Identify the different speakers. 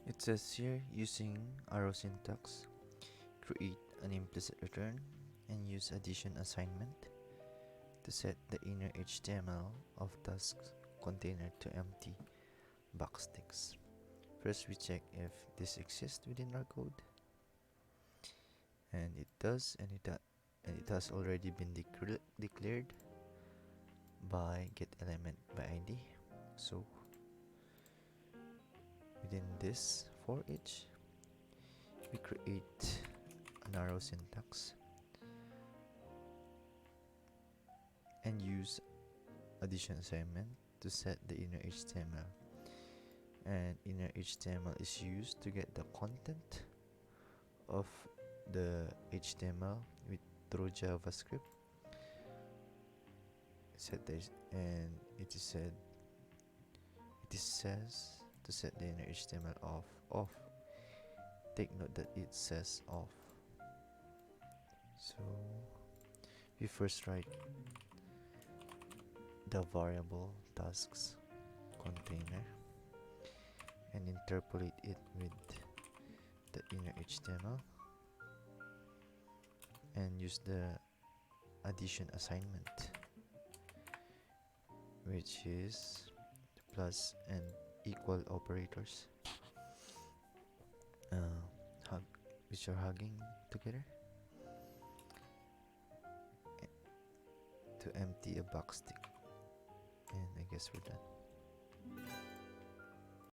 Speaker 1: It says here, using arrow syntax, create an implicit return and use addition assignment to set the inner HTML of tasks container to empty backsticks. First, we check if this exists within our code, and it does, and it has already been declared by getElementById. So within this for each, we create an arrow syntax and use addition assignment to set the inner HTML. And inner HTML is used to get the content of the HTML through JavaScript. Set this, and it says to set the inner HTML off. Take note that it says off. So we first write the variable tasks container and interpolate it with the inner HTML and use the addition assignment, which is plus and equal operators, which are hugging together to empty a backstick. And I guess we're done.